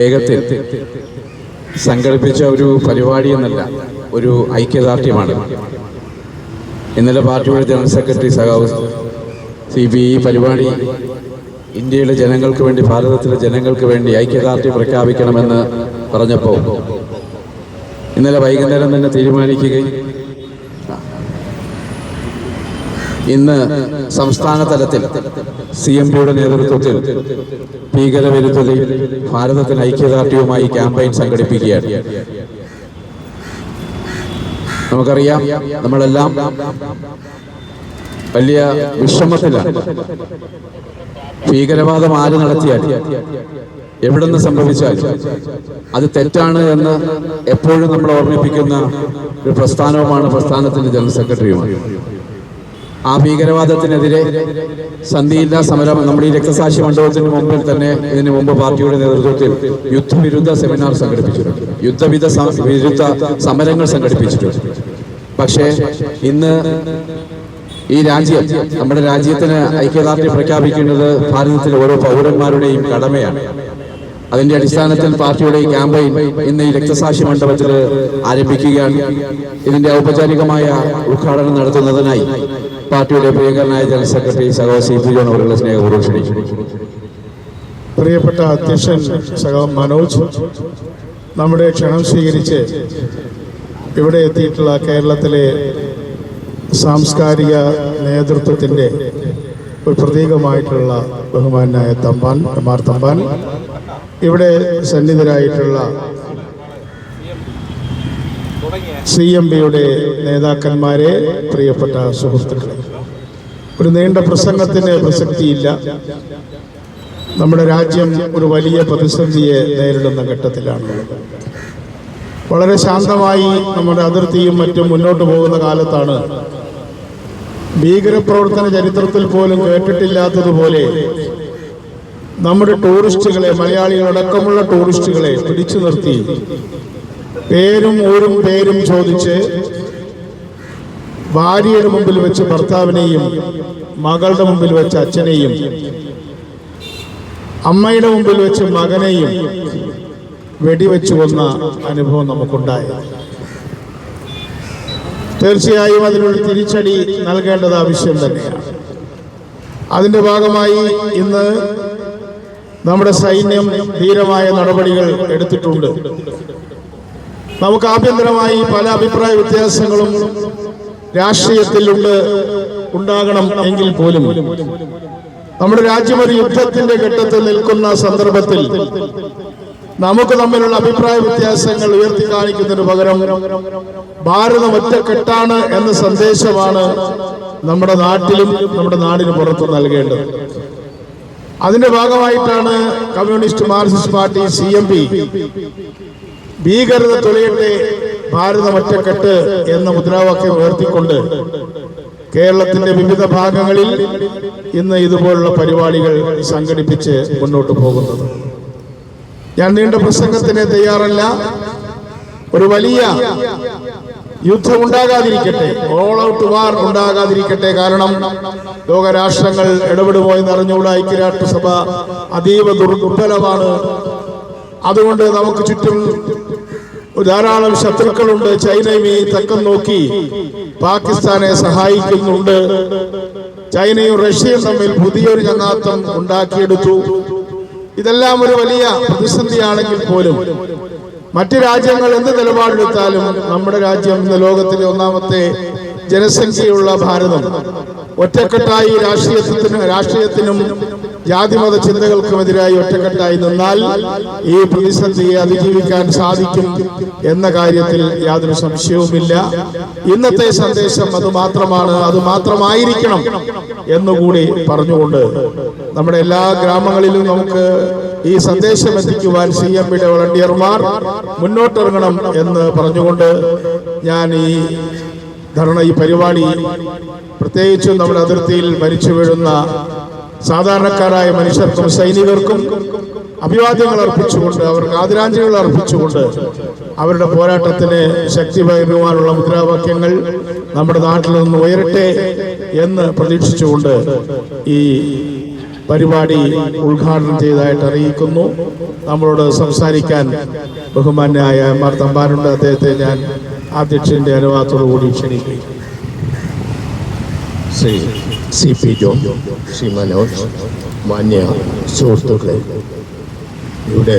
വേഗത്തിൽ സംഘടിപ്പിച്ച ഒരു പരിപാടി എന്നല്ല, ഒരു ഐക്യദാർഢ്യമാണ്. ഇന്നലെ പാർട്ടിയുടെ ജനറൽ സെക്രട്ടറി സഖാവ് CP ഈ പരിപാടി ഇന്ത്യയിലെ ജനങ്ങൾക്ക് വേണ്ടി, ഭാരതത്തിലെ ജനങ്ങൾക്ക് വേണ്ടി ഐക്യദാർഢ്യം പ്രഖ്യാപിക്കണമെന്ന് പറഞ്ഞപ്പോൾ ഇന്നലെ വൈകുന്നേരം തന്നെ തീരുമാനിക്കുകയും ഇന്ന് സംസ്ഥാന തലത്തിൽ CMPയുടെ നേതൃത്വത്തിൽ ഭീകരവിരുദ്ധതയിൽ ഭാരതത്തിന് ഐക്യദാർഢ്യവുമായി ക്യാമ്പയിൻ സംഘടിപ്പിക്കുകയാണ്. നമുക്കറിയാം, നമ്മളെല്ലാം വലിയ വിഷമത്തിലാണ്. ഭീകരവാദം ആര് നടത്തിയാൽ, എവിടെ നിന്ന് സംഭവിച്ചാൽ അത് തെറ്റാണ് എന്ന് എപ്പോഴും നമ്മൾ ഓർമ്മിപ്പിക്കുന്ന ഒരു പ്രസ്ഥാനവുമാണ് പ്രസ്ഥാനത്തിന്റെ ജനറൽ സെക്രട്ടറിയുമാണ്. ആ ഭീകരവാദത്തിനെതിരെ സന്ധിയില്ലാ സമരം നമ്മുടെ ഈ രക്തസാക്ഷി മണ്ഡപത്തിന് മുമ്പിൽ തന്നെ ഇതിനു മുമ്പ് പാർട്ടിയുടെ നേതൃത്വത്തിൽ യുദ്ധവിരുദ്ധ സെമിനാർ സംഘടിപ്പിച്ചിട്ടുണ്ട്, യുദ്ധവിരുദ്ധ സമരങ്ങൾ സംഘടിപ്പിച്ചിട്ടുണ്ട്. പക്ഷേ ഇന്ന് ഈ രാജ്യം, നമ്മുടെ രാജ്യത്തിന് ഐക്യദാർഢ്യം പ്രഖ്യാപിക്കുന്നത് ഭാരതത്തിലെ ഓരോ പൗരന്മാരുടെയും കടമയാണ്. അതിന്റെ അടിസ്ഥാനത്തിൽ പാർട്ടിയുടെ ഈ ക്യാമ്പയിൻ ഇന്ന് ഈ രക്തസാക്ഷി മണ്ഡപത്തിൽ ആരംഭിക്കുകയാണ്. ഇതിന്റെ ഔപചാരികമായ ഉദ്ഘാടനം നടത്തുന്നതിനായി പാർട്ടിയുടെ പ്രിയങ്കരനായ ജനറൽ സെക്രട്ടറി സഖാവ് CP ജോൺ അവരുടെ സ്നേഹപൂർവ്വം ക്ഷണിച്ചു. പ്രിയപ്പെട്ട അധ്യക്ഷൻ സഖാവ് മനോജ്, നമ്മുടെ ക്ഷണം സ്വീകരിച്ച് ഇവിടെ എത്തിയിട്ടുള്ള കേരളത്തിലെ സാംസ്കാരിക നേതൃത്വത്തിൻ്റെ ഒരു പ്രതീകമായിട്ടുള്ള ബഹുമാനായ തമ്പാൻ, ഇവിടെ സന്നിധരായിട്ടുള്ള CMPയുടെ നേതാക്കന്മാരെ, പ്രിയപ്പെട്ട സുഹൃത്തുക്കളെ, ഒരു നീണ്ട പ്രസംഗത്തിന് പ്രസക്തിയില്ല. നമ്മുടെ രാജ്യം ഒരു വലിയ പ്രതിസന്ധിയെ നേരിടുന്ന ഘട്ടത്തിലാണ്. വളരെ ശാന്തമായി നമ്മുടെ അതിർത്തിയും മറ്റും മുന്നോട്ട് പോകുന്ന കാലത്താണ് ഭീകരപ്രവർത്തന ചരിത്രത്തിൽ പോലും കേട്ടിട്ടില്ലാത്തതുപോലെ നമ്മുടെ ടൂറിസ്റ്റുകളെ, മലയാളികളടക്കമുള്ള ടൂറിസ്റ്റുകളെ പിടിച്ചു നിർത്തി പേരും ഊരും പേരും ചോദിച്ച് ഭാര്യയുടെ മുമ്പിൽ വെച്ച് ഭർത്താവിനെയും, മകളുടെ മുമ്പിൽ വെച്ച് അച്ഛനെയും, അമ്മയുടെ മുമ്പിൽ വെച്ച് മകനെയും വെടിവെച്ചു കൊന്ന അനുഭവം നമുക്കുണ്ടായി. തീർച്ചയായും അതിനൊരു തിരിച്ചടി നൽകേണ്ടത് ആവശ്യം തന്നെയാണ്. അതിന്റെ ഭാഗമായി ഇന്ന് നമ്മുടെ സൈന്യം ധീരമായ നടപടികൾ എടുത്തിട്ടുണ്ട്. നമുക്ക് ആഭ്യന്തരമായി പല അഭിപ്രായ വ്യത്യാസങ്ങളും രാഷ്ട്രീയത്തിൽ ഉണ്ടാകണം എങ്കിൽ പോലും നമ്മുടെ രാജ്യം ഒരു യുദ്ധത്തിന്റെ ഘട്ടത്തിൽ നിൽക്കുന്ന സന്ദർഭത്തിൽ നമുക്ക് തമ്മിലുള്ള അഭിപ്രായ വ്യത്യാസങ്ങൾ ഉയർത്തി കാണിക്കുന്നതിന് പകരം ഭാരതം ഒറ്റക്കെട്ടാണ് എന്ന സന്ദേശമാണ് നമ്മുടെ നാട്ടിലും നമ്മുടെ നാടിന് പുറത്ത് നൽകേണ്ടത്. അതിന്റെ ഭാഗമായിട്ടാണ് കമ്മ്യൂണിസ്റ്റ് മാർക്സിസ്റ്റ് പാർട്ടി CMP ഭീകരത തുലയട്ടെ, ഭാരതം ഒറ്റക്കെട്ട് എന്ന മുദ്രാവാക്യം ഉയർത്തിക്കൊണ്ട് കേരളത്തിന്റെ വിവിധ ഭാഗങ്ങളിൽ ഇന്ന് ഇതുപോലുള്ള പരിപാടികൾ സംഘടിപ്പിച്ച് മുന്നോട്ട് പോകുന്നത്. ഞാൻ നീണ്ട പ്രസംഗത്തിന് തയ്യാറല്ല. ഒരു വലിയ യുദ്ധം ഉണ്ടാകാതിരിക്കട്ടെ, ഓൾ ഔട്ട് വാർ ഉണ്ടാകാതിരിക്കട്ടെ. കാരണം ലോകരാഷ്ട്രങ്ങൾ ഇടപെടുമോ എന്നറിഞ്ഞുകൂടാ. ഐക്യരാഷ്ട്രസഭ അതീവ ദുർബലമാണ്. അതുകൊണ്ട് നമുക്ക് ചുറ്റും ധാരാളം ശത്രുക്കളുണ്ട്. ചൈനയും ഈ തക്കം നോക്കി പാകിസ്ഥാനെ സഹായിക്കുന്നുണ്ട്. ചൈനയും റഷ്യയും തമ്മിൽ പുതിയൊരു ചങ്ങാത്തം ഉണ്ടാക്കിയെടുത്തു. ഇതെല്ലാം ഒരു വലിയ പ്രതിസന്ധിയാണെങ്കിൽ പോലും മറ്റ് രാജ്യങ്ങൾ എന്ത് നിലപാടെടുത്താലും നമ്മുടെ രാജ്യം ഇന്ന് ലോകത്തിലെ ഒന്നാമത്തെ ജനസംഖ്യയുള്ള ഭാരതം ഒറ്റക്കെട്ടായി രാഷ്ട്രീയത്തിനും ജാതിമത ചിന്തകൾക്കുമെതിരായി ഒറ്റക്കെട്ടായി നിന്നാൽ ഈ പ്രതിസന്ധിയെ അതിജീവിക്കാൻ സാധിക്കും എന്ന കാര്യത്തിൽ യാതൊരു സംശയവുമില്ല. ഇന്നത്തെ സന്ദേശം അത് മാത്രമാണ്, അത് മാത്രമായിരിക്കണം എന്നുകൂടി പറഞ്ഞുകൊണ്ട് നമ്മുടെ എല്ലാ ഗ്രാമങ്ങളിലും നമുക്ക് ഈ സന്ദേശം എത്തിക്കുവാൻ CMPയുടെ വളണ്ടിയർമാർ മുന്നോട്ടിറങ്ങണം എന്ന് പറഞ്ഞുകൊണ്ട് ഞാൻ ഈ പരിപാടി പ്രത്യേകിച്ചും നമ്മുടെ അതിർത്തിയിൽ മരിച്ചു വീഴുന്ന സാധാരണക്കാരായ മനുഷ്യർക്കും സൈനികർക്കും അഭിവാദ്യങ്ങൾ അർപ്പിച്ചുകൊണ്ട്, അവർക്ക് ആദരാഞ്ജലികൾ അർപ്പിച്ചുകൊണ്ട്, അവരുടെ പോരാട്ടത്തിന് ശക്തി പകരുവാനുള്ള മുദ്രാവാക്യങ്ങൾ നമ്മുടെ നാട്ടിൽ നിന്ന് ഉയരട്ടെ എന്ന് പ്രതീക്ഷിച്ചുകൊണ്ട് ഈ പരിപാടി ഉദ്ഘാടനം ചെയ്തതായിട്ട് അറിയിക്കുന്നു. നമ്മളോട് സംസാരിക്കാൻ ബഹുമാന്യനായ എം ആർ തമ്പാനുണ്ട്. അദ്ദേഹത്തെ ഞാൻ അധ്യക്ഷന്റെ അനുവാദത്തോടു കൂടി ക്ഷണിക്കുന്നു. Shri C P John, Shri Manoj, മാന്യ സുഹൃത്തുക്കളെ, ഇവിടെ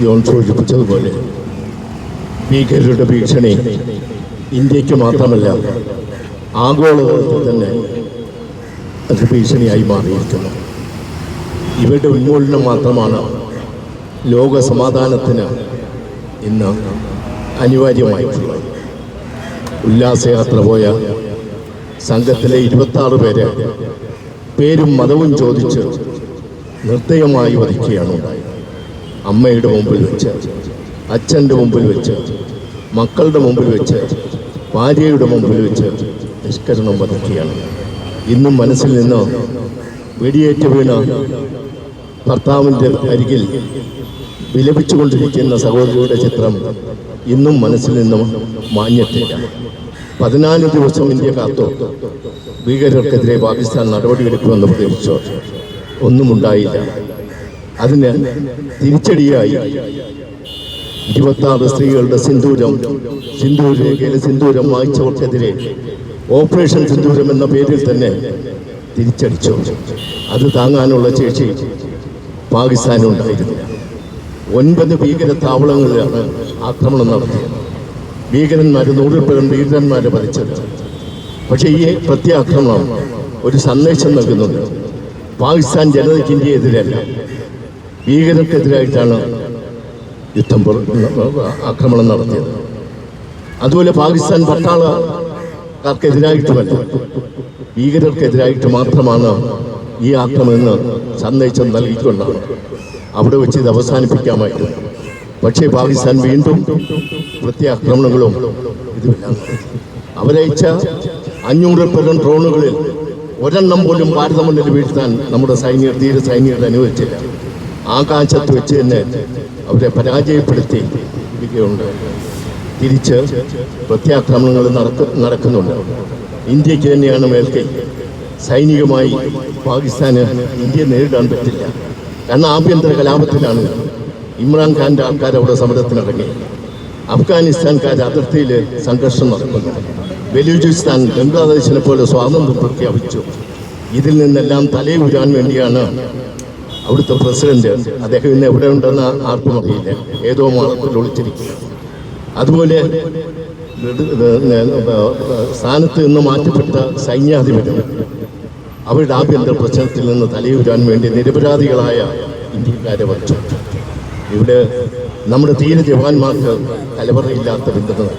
ജോൺ സൂചിപ്പിച്ചതുപോലെ ഭീകരരുടെ ഭീഷണി ഇന്ത്യക്ക് മാത്രമല്ല ആഗോളതലത്തിൽ തന്നെ അത് ഭീഷണിയായി മാറിയിരിക്കുന്നു. ഇവരുടെ ഉന്മൂലനം മാത്രമാണ് ലോക സമാധാനത്തിന് ഇന്ന് അനിവാര്യമായിട്ടുള്ളത്. ഉല്ലാസയാത്ര പോയ സംഘത്തിലെ 26 പേരെ പേരും മതവും ചോദിച്ച് നിർദ്ദയമായി വധിക്കുകയാണ് ഉണ്ടായത്. അമ്മയുടെ മുമ്പിൽ വെച്ച്, അച്ഛൻ്റെ മുമ്പിൽ വെച്ച്, മക്കളുടെ മുമ്പിൽ വെച്ച്, ഭാര്യയുടെ മുമ്പിൽ വെച്ച് നിഷ്കരണം വധിക്കുകയാണ്. ഇന്നും മനസ്സിൽ നിന്ന് വെടിയേറ്റ് വീണ ഭർത്താവിൻ്റെ അരികിൽ വിലപിച്ചുകൊണ്ടിരിക്കുന്ന സഹോദരിയുടെ ചിത്രം ഇന്നും മനസ്സിൽ നിന്നും മാഞ്ഞിട്ടില്ല. 14 ദിവസം ഇന്ത്യ കാത്തു ഭീകരർക്കെതിരെ പാകിസ്ഥാൻ നടപടിയെടുക്കുമെന്ന് പ്രതീക്ഷിച്ചു. ഒന്നുമുണ്ടായില്ല. അതിന് തിരിച്ചടിയായി 26 സ്ത്രീകളുടെ സിന്ദൂരേഖയിലെ സിന്ദൂരം വായിച്ചവർക്കെതിരെ ഓപ്പറേഷൻ സിന്ദൂരം എന്ന പേരിൽ തന്നെ തിരിച്ചടിച്ചു. അത് താങ്ങാനുള്ള ശേഷി പാകിസ്ഥാനുണ്ടായിരുന്നില്ല. 9 ഭീകര താവളങ്ങളിലാണ് ആക്രമണം നടത്തിയത്. ഭീകരന്മാർ 100 പേരും ഭീകരന്മാരെ വധിച്ചത്. പക്ഷേ ഈ പ്രത്യാക്രമണം ഒരു സന്ദേശം നൽകുന്നുണ്ട്. പാകിസ്ഥാൻ ജനതയ്ക്ക് ഇന്ത്യയെതിരല്ല, ഭീകരർക്കെതിരായിട്ടാണ് ആക്രമണം നടത്തിയത്. അതുപോലെ പാകിസ്ഥാൻ പട്ടാളക്കാർക്കെതിരായിട്ടുമല്ല, ഭീകരർക്കെതിരായിട്ട് മാത്രമാണ് ഈ ആക്രമണമെന്ന് സന്ദേശം നൽകിക്കൊണ്ടാണ് അവിടെ വെച്ച് ഇത് അവസാനിപ്പിക്കാമായിരുന്നു. പക്ഷേ പാകിസ്ഥാൻ വീണ്ടും പ്രത്യാക്രമണങ്ങളും ഇതുമെല്ലാം അവരയച്ച 500 പേരും ഡ്രോണുകളിൽ ഒരെണ്ണം പോലും ഭാരതമണ്ണിൽ വീഴ്ത്താൻ നമ്മുടെ ധീര സൈനികർ അനുവദിച്ചില്ല. ആകാശത്ത് വെച്ച് തന്നെ അവരെ പരാജയപ്പെടുത്തി ഇരിക്കുകയുണ്ട്. തിരിച്ച് പ്രത്യാക്രമണങ്ങൾ നടക്കുന്നുണ്ട്. ഇന്ത്യക്ക് തന്നെയാണ് മേൽക്കൈ. സൈനികമായി പാകിസ്ഥാന് ഇന്ത്യയെ നേരിടാൻ പറ്റില്ല. കാരണം ആഭ്യന്തര കലാപത്തിലാണ് ഇമ്രാൻഖാൻ്റെ ആൾക്കാർ അവിടെ സമരത്തിനിറങ്ങി. അഫ്ഗാനിസ്ഥാൻകാർ അതിർത്തിയിൽ സംഘർഷം നടക്കുന്നു. ബലൂചിസ്ഥാൻ ബംഗ്ലാദേശിനെ പോലെ സ്വാതന്ത്ര്യം പ്രഖ്യാപിച്ചു. ഇതിൽ നിന്നെല്ലാം തലയൂരാൻ വേണ്ടിയാണ് അവിടുത്തെ പ്രസിഡന്റ്, അദ്ദേഹം ഇന്ന് എവിടെ ഉണ്ടെന്ന് ആർക്കും അറിയില്ല, ഏതോ മാളത്തിൽ ഒളിച്ചിരിക്കുക. അതുപോലെ സ്ഥാനത്ത് നിന്ന് മാറ്റപ്പെട്ട സൈന്യാധിപരും അവരുടെ ആഭ്യന്തര പ്രശ്നത്തിൽ നിന്ന് തലയൂരാൻ വേണ്ടി നിരപരാധികളായ ഇന്ത്യക്കാരെ വച്ചു. ഇവിടെ നമ്മുടെ ധീര ജവാന്മാർക്ക് കലവറയില്ലാത്ത പിന്തുണ.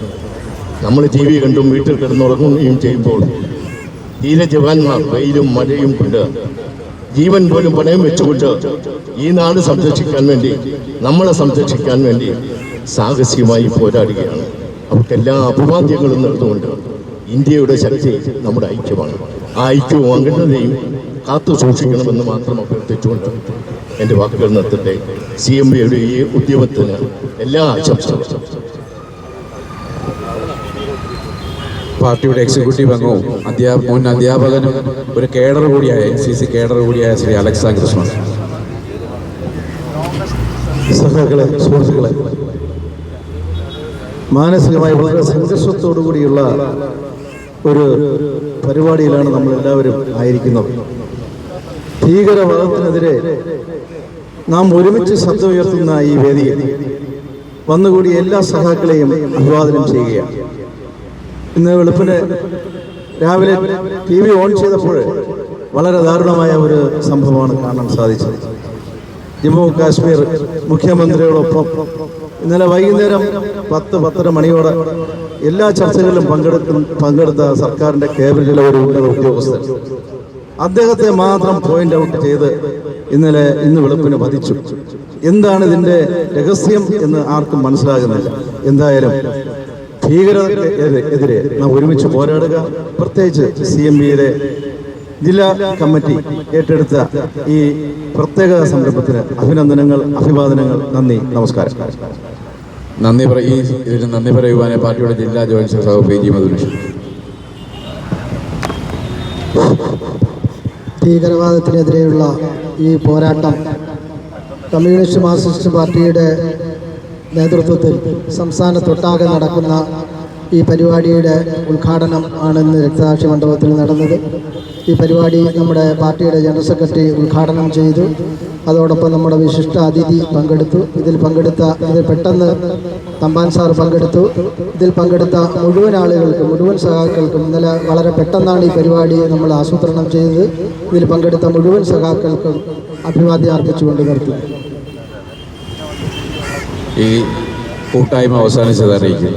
നമ്മൾ ടി വി കണ്ടും വീട്ടിൽ കിടന്നുറങ്ങുകയും ചെയ്യുമ്പോൾ ധീര ജവാന്മാർ വെയിലും മഴയും കൊണ്ട് ജീവൻ പോലും പണയം വെച്ചുകൊണ്ട് ഈ നാട് സംരക്ഷിക്കാൻ വേണ്ടി, നമ്മളെ സംരക്ഷിക്കാൻ വേണ്ടി സാഹസികമായി പോരാടുകയാണ്. അവർക്കെല്ലാ അഭിവാദ്യങ്ങളും നേർന്നുകൊണ്ട് ഇന്ത്യയുടെ ശക്തി നമ്മുടെ ഐക്യമാണ്. ആ ഐക്യവും അംഗങ്ങളെയും കാത്തു സൂക്ഷിക്കണമെന്ന് മാത്രം അഭ്യർത്ഥിച്ചുകൊണ്ട് എൻ്റെ വാക്കുകൾ നിർത്തട്ടെ. CMBയുടെ ഈ ഉദ്യമത്തിന് എല്ലാ ആശംസകളും. പാർട്ടിയുടെ എക്സിക്യൂട്ടീവ് അംഗവും മുൻ അധ്യാപകനും ഒരു കേഡർ കൂടിയായ NCC കേഡർ കൂടിയായ ശ്രീ അലക്സാണ്ടർ കൃഷ്ണൻ. സഹകളെ, സുഹൃത്തുക്കളെ, മാനസികമായി വളരെ സംഘർഷത്തോടു കൂടിയുള്ള ഒരു പരിപാടിയിലാണ് നമ്മൾ എല്ലാവരും ആയിരിക്കുന്നത്. ഭീകരവാദത്തിനെതിരെ നാം ഒരുമിച്ച് ശബ്ദമുയർത്തുന്ന ഈ വേദിയിൽ വന്നുകൂടിയ എല്ലാ സഹാക്കളെയും അഭിവാദനം ചെയ്യുകയാണ്. ഇന്ന് വെളുപ്പിന് രാവിലെ TV ഓൺ ചെയ്തപ്പോൾ വളരെ ദാരുണമായ ഒരു സംഭവമാണ് കാണാൻ സാധിച്ചത്. ജമ്മു കാശ്മീർ മുഖ്യമന്ത്രിയോടൊപ്പം ഇന്നലെ വൈകുന്നേരം 10-10:30 മണിയോടെ എല്ലാ ചർച്ചകളിലും പങ്കെടുത്ത സർക്കാരിൻ്റെ ക്യാബിനറ്റിലെ ഒരു ഉന്നത ഉദ്യോഗസ്ഥൻ അദ്ദേഹത്തെ മാത്രം പോയിന്റ് ഔട്ട് ചെയ്ത് ഇന്ന് വെളുപ്പിന് വധിച്ചു. എന്താണ് ഇതിൻ്റെ രഹസ്യം എന്ന് ആർക്കും മനസ്സിലാകുന്നില്ല. എന്തായാലും ഭീകരതയ്ക്കെതിരെ നാം ഒരുമിച്ച് പോരാടുക. പ്രത്യേകിച്ച് CMBയുടെ ജില്ലാ കമ്മിറ്റി ഏറ്റെടുത്ത ഈ പ്രത്യേക സംരംഭത്തിന് അഭിനന്ദനങ്ങൾ, അഭിവാദനങ്ങൾ. നന്ദി, നമസ്കാരം. നന്ദി പറയുവാനെ പാർട്ടിയുടെ ജില്ലാ ജോയിന്റ് സെക്രട്ടറി PG മധുരേഷ്. ഭീകരവാദത്തിനെതിരെയുള്ള ഈ പോരാട്ടം കമ്മ്യൂണിസ്റ്റ് മാർക്സിസ്റ്റ് പാർട്ടിയുടെ നേതൃത്വത്തിൽ സംസ്ഥാനത്തൊട്ടാകെ നടക്കുന്ന ഈ പരിപാടിയുടെ ഉദ്ഘാടനം ആണെന്ന് രക്തസാക്ഷി മണ്ഡപത്തിൽ നടന്നത്. ഈ പരിപാടി നമ്മുടെ പാർട്ടിയുടെ ജനറൽ സെക്രട്ടറി ഉദ്ഘാടനം ചെയ്തു. അതോടൊപ്പം നമ്മുടെ വിശിഷ്ട അതിഥി പങ്കെടുത്തു. ഇതിൽ പെട്ടെന്ന് തമ്പാൻ സാർ പങ്കെടുത്തു. ഇതിൽ പങ്കെടുത്ത മുഴുവൻ ആളുകൾക്കും, മുഴുവൻ സഖാക്കൾക്കും ഇന്നലെ വളരെ പെട്ടെന്നാണ് ഈ പരിപാടി നമ്മൾ ആസൂത്രണം ചെയ്തത്. ഇതിൽ പങ്കെടുത്ത മുഴുവൻ സഖാക്കൾക്കും അഭിവാദ്യം അർപ്പിച്ചുകൊണ്ട് നിർത്തുന്നു. ഈ കൂട്ടായ്മ അവസാനിച്ചത് അറിയിക്കും.